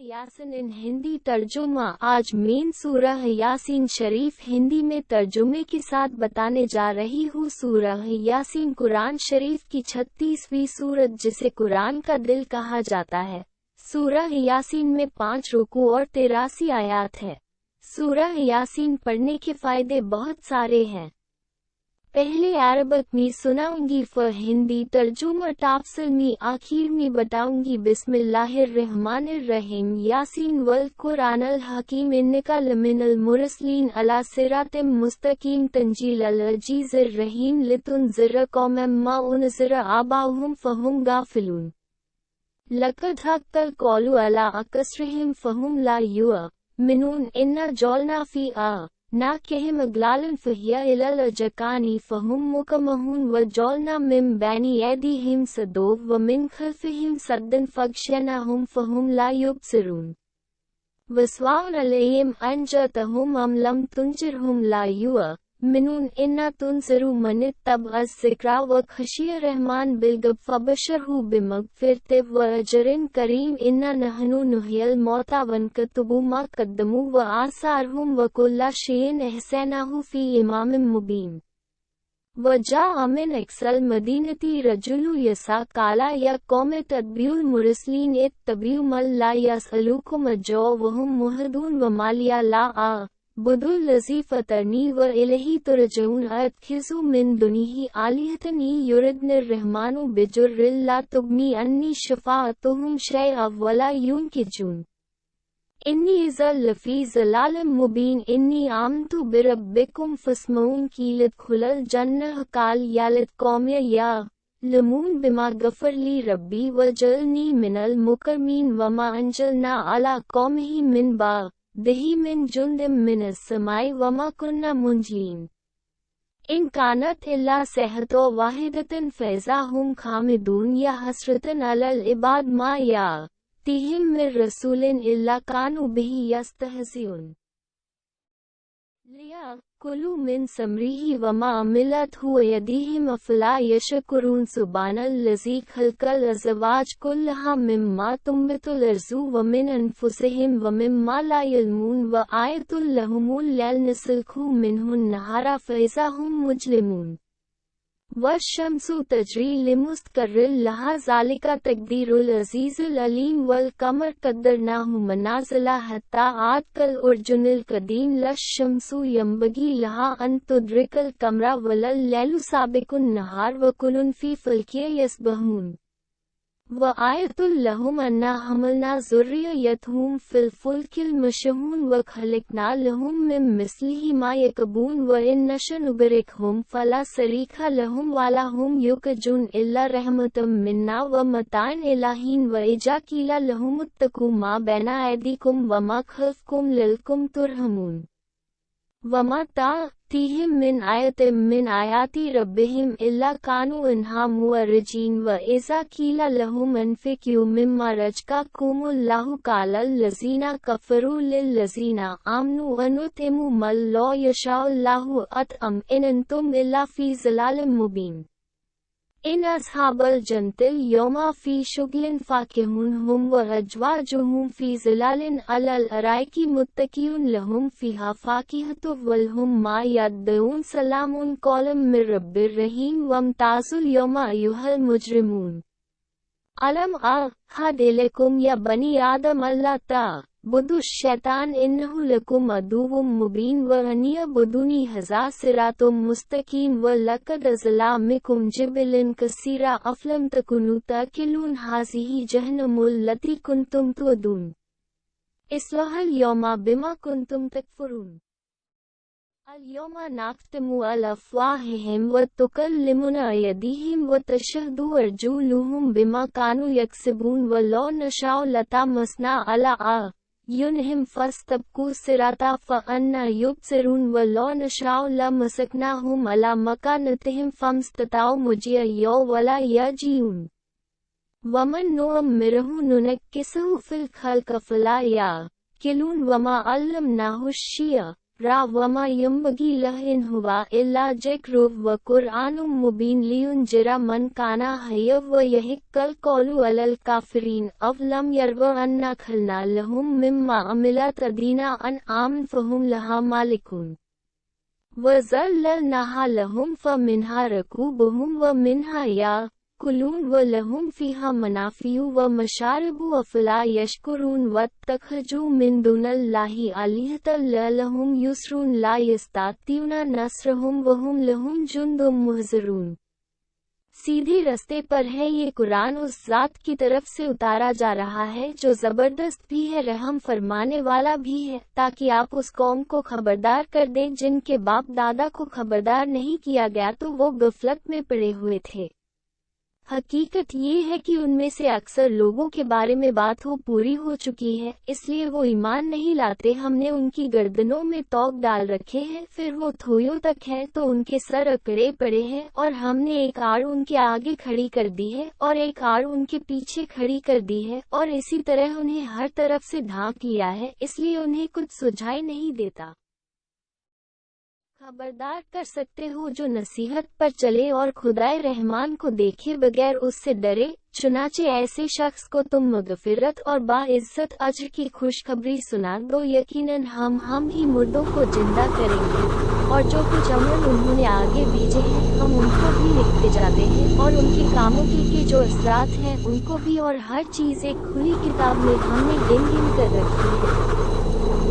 यासीन इन हिंदी तर्जुमा। आज मेन सूरह यासीन शरीफ हिंदी में तर्जुमे के साथ बताने जा रही हूँ। सूरह यासीन कुरान शरीफ की 36वीं सूरत जिसे कुरान का दिल कहा जाता है। सूरह यासीन में 5 रुकू और 83 आयात है। सूरह यासीन पढ़ने के फायदे बहुत सारे हैं। पहले अरबक में सुनाऊंगी, फिर हिंदी तर्जुमा तफसील में आखिर में बताऊंगी। बिस्मिल्लाहिर्रहमानिर्रहीम। यासीन वल कुरानल हकीम इन्नका लमिनल मुरसलीन अला सिरातिम मुस्तकीम तंजीलल अजीजिर रहीम लितुनज़िर कौमम मा उनज़िर आबाहुम फहुम गाफिलून। लक़द हक़्क़ल क़ौलु अला अक्सरिहिम फहुम ला युमिनून। इन्ना जौलना फ़ी ना कहम अगलालन फ़हिया इलल अज़कानी फ़हुम मुकमहून व जौलना मिन बैनी ऐदीहिम सदोव व मिन खल्फ़िहिम सद्दन फ़ग़शयनाहुम फ़हुम ला युबसिरून। वस्वाउन अलैहिम अंजरतहुम अम लम तुनज़िरहुम ला युमिनून। इन्ना तुनज़िरु मनित्तबअज़ ज़िक्रा व खशिय रहमान बिलग़ैब फ़बश्शिरहु बिमग़फ़िरतिन व अजरिन करीम। इन्ना नहनु नुह्यिल मौता वनकतुबु मा क़द्दमू व आसारहुम व कुल्ला शैइन अहसैनाहु फ़ी इमामिम मुबीन। वजाअ मिन अक़सल मदीनति रजुलुन यसा क़ाला या कौम तत्बिउल मुरसलीन इत्तबिउ मन ला यसअलुकुम अजरा वहुम मुहदून व मालिया ला बुदुल लज़ी फ़तरनी व इलैहि तुरजऊन। अत्खिज़ु मिन दुनीहि आलिहतन युरिदनिर रहमानु बिजुर्रिन ला तुग़नी अन्नी शफ़ाअतुहुम शैअन वला युनक़िज़ून। इन्नी इज़्ज़न लफ़ी ज़लालिम मुबीन। इन्नी आमनतु बिरब्बिकुम फ़स्मऊन। क़ील उदख़ुलल जन्नह क़ाल या लैत क़ौमी यअलमून बिमा ग़फ़रली रब्बी वजअलनी मिनल मुकरमीन। वमा अंज़लना अला क़ौमिही मिन बअदिही मिन जुन्दिम मिनस समाई वमा कुन्ना मुंज़िलीन। इन कानत इल्ला सहतो वाहिदतन फ़इज़ा हुम खामिदून। या हसरतन अलल इबाद मा यातिहिम मिर रसूलिन इल्ला कानू बिही यस्तहज़िऊन। लियअकुलू मिन समरिही वमा अमिलतहु अयदीहिम अफ़ला यशकुरून। सुब्हानल्लज़ी ख़लक़ल अज़वाज कुल्लहा मिम्मा तुंबितुल अर्ज़ु व मिन अनफ़ुसिहिम व मिम्मा ला यअलमून। व आयतुल लहुमुल लैल नस्लखु मिन्हुन नहारा फ़इज़ा हुम मुजलिमून। वश्शम्सु तजरी लिमुस्तक़र्रिन लहा ज़ालिका तक़दीरुल अज़ीज़ुल अलीम। वल क़मर क़द्दरनाहु मनाज़िला हत्ता आदकल उर्जुनिल क़दीम। लश्शम्सु यंबग़ी लहा अन तुदरिकल क़मरा वलल लैलु साबिक़ुन नहार व कुल्लुन फ़ी फ़ल्किन यस्बहून। व आयतुल लहुम अन्ना हमलना ज़ुर्रियतहुम फ़िल फ़ुल्किल मशहून। व ख़लक़ना लहुम मिन मिस्लिही मा यरकबून। व इन नशअ नुग़रिक़हुम फ़ला सरीख़ लहुम वला हुम युक़ज़ून इल्ला रहमतम मिन्ना व मताअन इला हीन। व इज़ा क़ील लहुमुत्तक़ू मा बैना ऐदीकुम व मा ख़ल्फ़कुम लअल्लकुम तुरहमून। वमा ताअतीहिम मिन आयतिन मिन आयाति रब्बिहिम इल्ला कानू अन्हा मुअर्रिजीन। व इज़ा क़ील लहुम अन्फ़िक़ू मिम्मा रज़क़कुमुल्लाहु क़ालल लज़ीना कफ़रू लिल लज़ीना आमनू अनुतिमू मा लौ यशाअल्लाहु अतअम इन अंतुम इल्ला फ़ी ज़लालिम मुबीन। इन अस्हाबल जन्नतिल यौमा फ़ी शुग़लिन फ़ाकिहून हुम व अज़वाजुहुम फ़ी ज़िलालिन अलल अराइकी मुत्तक़िऊन। लहुम फ़ीहा फ़ाकिहतुन व लहुम मा यदऊन। सलामुन क़ौलम मिर रब्बिर रहीम। वम्ताज़ुल यौमा अय्युहल मुजरिमून। अलम अअहद इलैकुम या बनी आदम अल्ला तअबुदुश शैतान इन्नहु लकुम अदुव्वुम मुबीन। व अनिअबुदूनी हज़ा सिरातुम मुस्तक़ीम। व लक़द अज़ल्ला मिनकुम जिबिलन कसीरा अफ़लम तकुनू तअक़िलून। हाज़िही जहन्नमुल लती कुन्तुम तुअदून इस्लौहल यौमा बिमा कुन्तुम तकफ़ुरून। अल-यौमा नख़्तिमु अला अफ़वाहिहिम व तुकल्लिमुना अयदीहिम व तशहदु अर्जुलुहुम बिमा कानू यक्सिबून। व लौ नशाअ लतमस्ना अला अयुनिहिम फ़स्तबक़ू सिराता फ़अन्ना युबसिरून। व लौ नशाअ लमसकनाहुम अला मकानतिहिम फ़मस्तताअू मुजिअ वला यर्जिऊन। वमन नुअम्मिरहु नुनक्किसहु फ़िल ख़ल्क़ि अफ़ला यअक़िलून। वमा अल्लमनाहु را وما ينبغي له إن هو إلا ذكر وقرآن مبين لينذر من كان حيا ويحق القول على الكافرين أولم يروا أنا خلقنا لهم مما عملت أيدينا أنعاما فهم لها مالكون وَذَلَّلْنَاهَا لَهُمْ فَمِنْهَا رَكُوبُهُمْ وَمِنْهَا يَأْكُلُونَ وَلَهُمْ فِيهَا مَنَافِعُ وَمَشَارِبُ أَفَلَا يَشْكُرُونَ وَاتَّخَذُوا مِن دُونِ اللَّهِ آلِهَةً لَّعَلَّهُمْ يُنصَرُونَ لَا يَسْتَطِيعُونَ نَصْرَهُمْ وَهُمْ لَهُمْ جُندٌ مُّحْضَرُونَ۔ सीधे रस्ते पर है। ये कुरान उस ज़ात की तरफ से उतारा जा रहा है जो ज़बरदस्त भी है, रहम फरमाने वाला भी है, ताकि आप उस कौम को खबरदार कर दें जिनके बाप दादा को खबरदार नहीं किया गया तो वो गफलत में पड़े हुए थे। हकीकत ये है कि उनमें से अक्सर लोगों के बारे में बात पूरी हो चुकी है, इसलिए वो ईमान नहीं लाते। हमने उनकी गर्दनों में तौक डाल रखे हैं, फिर वो थोयों तक है तो उनके सर अकड़े पड़े हैं, और हमने एक आड़ उनके आगे खड़ी कर दी है और एक आड़ उनके पीछे खड़ी कर दी है, और इसी तरह उन्हें हर तरफ से ढांक लिया है, इसलिए उन्हें कुछ सुझाई नहीं देता। खबरदार कर सकते हो जो नसीहत पर चले और खुदाए रहमान को देखे बगैर उससे डरे। चुनाचे ऐसे शख्स को तुम मगफिरत और बाइज्जत अज्र की खुशखबरी सुना दो, यकीनन हम ही मुर्दों को जिंदा करेंगे, और जो कुछ अमल उन्होंने आगे भेजे हैं हम उनको भी लिखते जाते हैं, और उनके कामों के जो असरात हैं उनको भी, और हर चीज़ एक खुली किताब में हमने गिन गिन कर रखी है।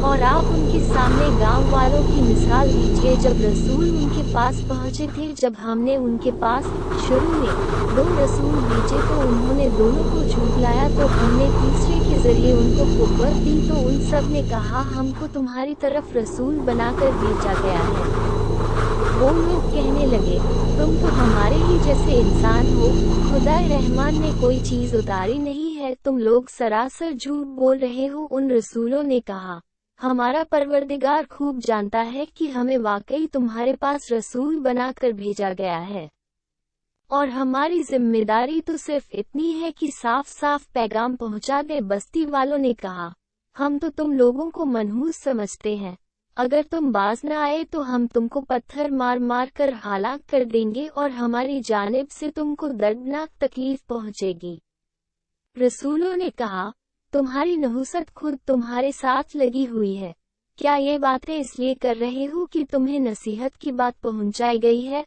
और आप उनके सामने गांव वालों की मिसाल दीजिए जब रसूल उनके पास पहुंचे थे, जब हमने उनके पास शुरू में 2 रसूल भेजे तो उन्होंने दोनों को झुठलाया, तो हमने तीसरे के जरिए उनको कुव्वत दी, तो उन सब ने कहा हमको तुम्हारी तरफ रसूल बनाकर भेजा गया है। वो लोग कहने लगे तुम तो हमारे ही जैसे इंसान हो, खुदाए रहमान ने कोई चीज उतारी नहीं है, तुम लोग सरासर झूठ बोल रहे हो। उन रसूलों ने कहा हमारा परवरदिगार खूब जानता है कि हमें वाकई तुम्हारे पास रसूल बनाकर भेजा गया है, और हमारी जिम्मेदारी तो सिर्फ इतनी है कि साफ साफ पैगाम पहुंचा दे। बस्ती वालों ने कहा हम तो तुम लोगों को मनहूस समझते हैं, अगर तुम बाज न आए तो हम तुमको पत्थर मार मार कर हलाक कर देंगे, और हमारी जानिब से तुमको दर्दनाक तकलीफ पहुंचेगी। रसूलों ने कहा तुम्हारी नहुसत खुद तुम्हारे साथ लगी हुई है, क्या ये बातें इसलिए कर रहे हो कि तुम्हें नसीहत की बात पहुंचाई गई है?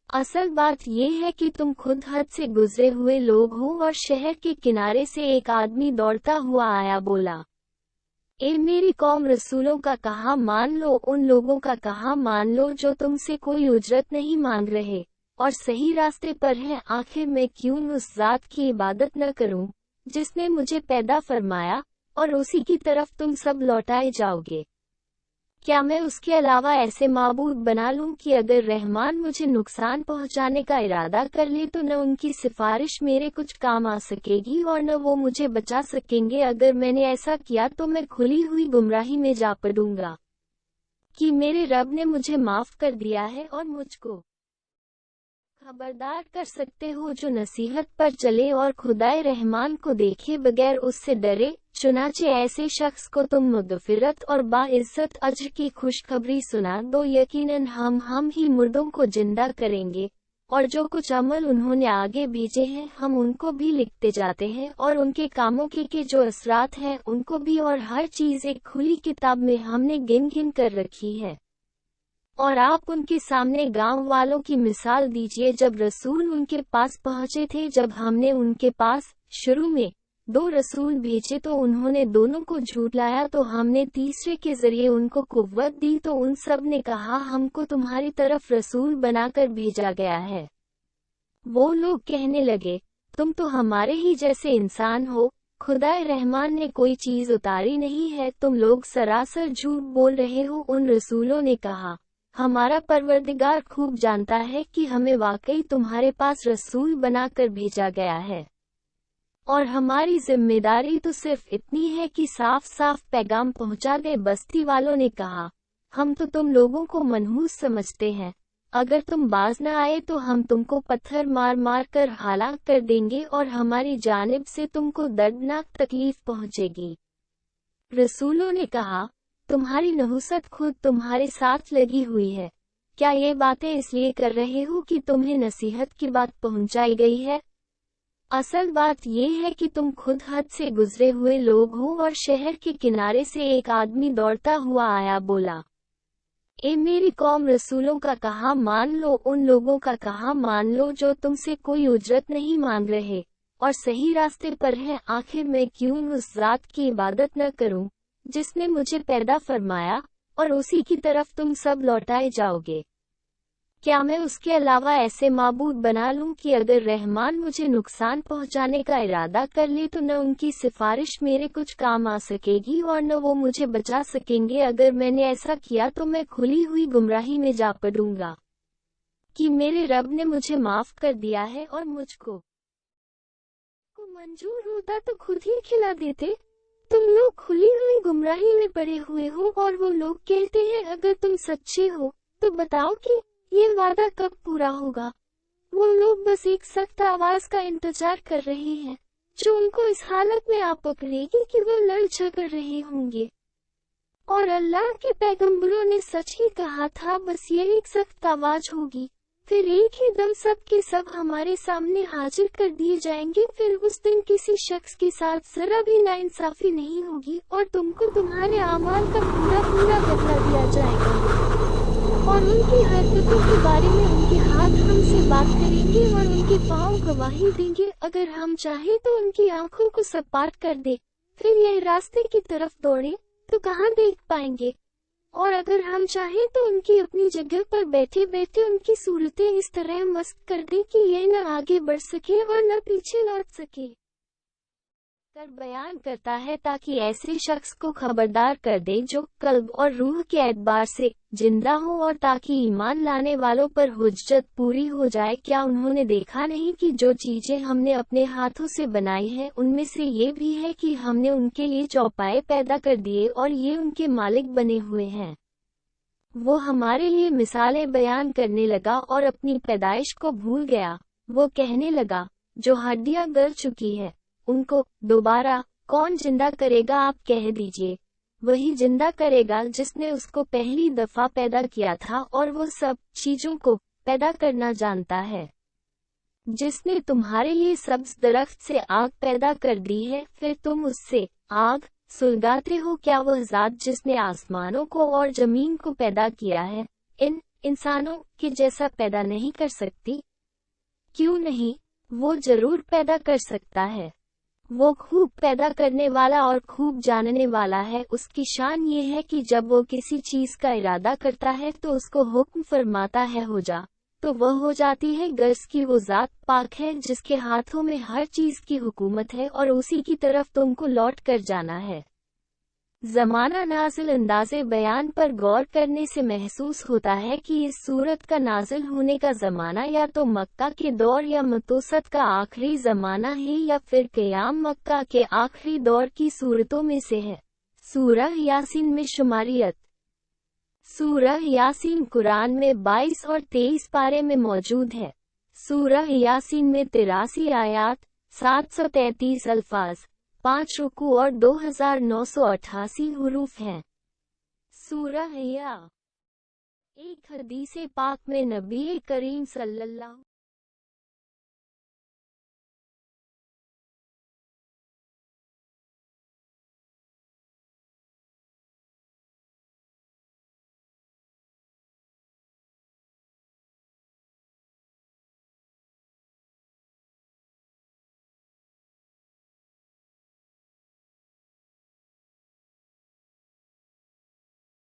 असल बात ये है कि तुम खुद हद से गुजरे हुए लोग हो। और शहर के किनारे से एक आदमी दौड़ता हुआ आया, बोला ए मेरी कौम, रसूलों का कहा मान लो, उन लोगों का कहा मान लो जो तुमसे कोई उजरत नहीं मांग रहे और सही रास्ते पर हैं। आखिर मैं क्यों उस जात की इबादत न करूं जिसने मुझे पैदा फरमाया, और उसी की तरफ तुम सब लौटाए जाओगे। क्या मैं उसके अलावा ऐसे माबूद बना लूं कि अगर रहमान मुझे नुकसान पहुंचाने का इरादा कर ले तो न उनकी सिफारिश मेरे कुछ काम आ सकेगी और न वो मुझे बचा सकेंगे। अगर मैंने ऐसा किया तो मैं खुली हुई गुमराही में जा पड़ूंगा कि मेरे रब ने मुझे माफ कर दिया है और मुझको खबरदार कर सकते हो जो नसीहत पर चले और खुदाए रहमान को देखे बगैर उससे डरे। चुनाचे ऐसे शख्स को तुम मगफिरत और बाइज्जत अज्र की खुशखबरी सुना दो, यकीनन हम ही मुर्दों को जिंदा करेंगे, और जो कुछ अमल उन्होंने आगे भेजे हैं हम उनको भी लिखते जाते हैं, और उनके कामों के जो असरात हैं उनको भी, और हर चीज एक खुली किताब में हमने गिन गिन कर रखी है। और आप उनके सामने गांव वालों की मिसाल दीजिए जब रसूल उनके पास पहुंचे थे, जब हमने उनके पास शुरू में 2 रसूल भेजे तो उन्होंने दोनों को झुठलाया, तो हमने तीसरे के जरिए उनको कुव्वत दी, तो उन सब ने कहा हमको तुम्हारी तरफ रसूल बनाकर भेजा गया है। वो लोग कहने लगे तुम तो हमारे ही जैसे इंसान हो, खुदाए रहमान ने कोई चीज उतारी नहीं है, तुम लोग सरासर झूठ बोल रहे हो। उन रसूलों ने कहा हमारा परवरदिगार खूब जानता है कि हमें वाकई तुम्हारे पास रसूल बनाकर भेजा गया है, और हमारी जिम्मेदारी तो सिर्फ इतनी है कि साफ साफ पैगाम पहुंचा दे। बस्ती वालों ने कहा हम तो तुम लोगों को मनहूस समझते हैं, अगर तुम बाज न आए तो हम तुमको पत्थर मार मार कर हलाक कर देंगे, और हमारी जानिब से तुमको दर्दनाक तकलीफ पहुंचेगी। रसूलों ने कहा तुम्हारी नहुसत खुद तुम्हारे साथ लगी हुई है। क्या ये बातें इसलिए कर रहे हो कि तुम्हें नसीहत की बात पहुंचाई गई है? असल बात ये है कि तुम खुद हद से गुजरे हुए लोग हो। और शहर के किनारे से एक आदमी दौड़ता हुआ आया, बोला, ए मेरी कौम, रसूलों का कहा मान लो, उन लोगों का कहा मान लो जो तुमसे कोई उजरत नहीं मांग रहे और सही रास्ते पर हैं। आखिर मैं क्यों उस ज़ात की इबादत न करूं जिसने मुझे पैदा फरमाया, और उसी की तरफ तुम सब लौटाए जाओगे। क्या मैं उसके अलावा ऐसे माबूद बना लूं कि अगर रहमान मुझे नुकसान पहुंचाने का इरादा कर ले तो न उनकी सिफारिश मेरे कुछ काम आ सकेगी और न वो मुझे बचा सकेंगे। अगर मैंने ऐसा किया तो मैं खुली हुई गुमराही में जा पड़ूंगा कि मेरे रब ने मुझे माफ कर दिया है और मुझको मंजूर होता तो खुद ही खिला देते। तुम लोग खुली हुई गुमराही में पड़े हुए हो और वो लोग कहते हैं अगर तुम सच्चे हो तो बताओ कि ये वादा कब पूरा होगा। वो लोग बस एक सख्त आवाज का इंतजार कर रहे हैं जो उनको इस हालत में आ पकड़ेगी कि वो लड़ झगड़ रहे होंगे। और अल्लाह के पैगंबरों ने सच ही कहा था, बस ये एक सख्त आवाज होगी, फिर एक ही दम सब के सब हमारे सामने हाजिर कर दिए जाएंगे। फिर उस दिन किसी शख्स के साथ जरा भी नाइंसाफी नहीं होगी और तुमको तुम्हारे आमाल का पूरा पूरा बदला दिया जाएगा। और उनकी हरकतों के बारे में उनके हाथ हमसे बात करेंगे और उनके पांव गवाही देंगे। अगर हम चाहें तो उनकी आंखों को सपाट कर दे, फिर यह रास्ते की तरफ दौड़े तो कहाँ देख पाएंगे। और अगर हम चाहें तो उनकी अपनी जगह पर बैठे बैठे उनकी सूरतें इस तरह मस्त कर दें कि ये न आगे बढ़ सके और न पीछे लौट सके। कर बयान करता है ताकि ऐसे शख्स को खबरदार कर दे जो कल्ब और रूह के एतबार से जिंदा हो और ताकि ईमान लाने वालों पर हुज्जत पूरी हो जाए। क्या उन्होंने देखा नहीं कि जो चीजें हमने अपने हाथों से बनाई हैं उनमें से ये भी है कि हमने उनके लिए चौपाए पैदा कर दिए और ये उनके मालिक बने हुए हैं। वो हमारे लिए मिसालें बयान करने लगा और अपनी पैदाइश को भूल गया। वो कहने लगा, जो हड्डियां गल चुकी है उनको दोबारा कौन जिंदा करेगा? आप कह दीजिए, वही जिंदा करेगा जिसने उसको पहली दफा पैदा किया था और वो सब चीजों को पैदा करना जानता है। जिसने तुम्हारे लिए सब्ज दरख्त से आग पैदा कर दी है, फिर तुम उससे आग सुलगाते हो। क्या वह ज़ात जिसने आसमानों को और जमीन को पैदा किया है इन इंसानों के जैसा पैदा नहीं कर सकती? क्यों नहीं, वो जरूर पैदा कर सकता है। वो खूब पैदा करने वाला और खूब जानने वाला है। उसकी शान ये है कि जब वो किसी चीज का इरादा करता है तो उसको हुक्म फरमाता है हो जा, तो वह हो जाती है। गर्ज की वो ज़ात पाक है जिसके हाथों में हर चीज की हुकूमत है और उसी की तरफ तुमको लौट कर जाना है। ज़माना नाजिल अंदाज़े बयान पर गौर करने से महसूस होता है कि इस सूरत का नाजिल होने का ज़माना या तो मक्का के दौर या मतोसत का आखिरी ज़माना है या फिर क़याम मक्का के आखिरी दौर की सूरतों में से है। सूरह यासीन में शुमारियत। सूरह यासीन कुरान में 22 और 23 पारे में मौजूद है। सूरह यासीन में 83 आयात, 733 अल्फाज, 5 रुकू और 2988 हुरूफ हैं। सूरह या एक हदीस पाक में नबी करीम सल्लल्लाहु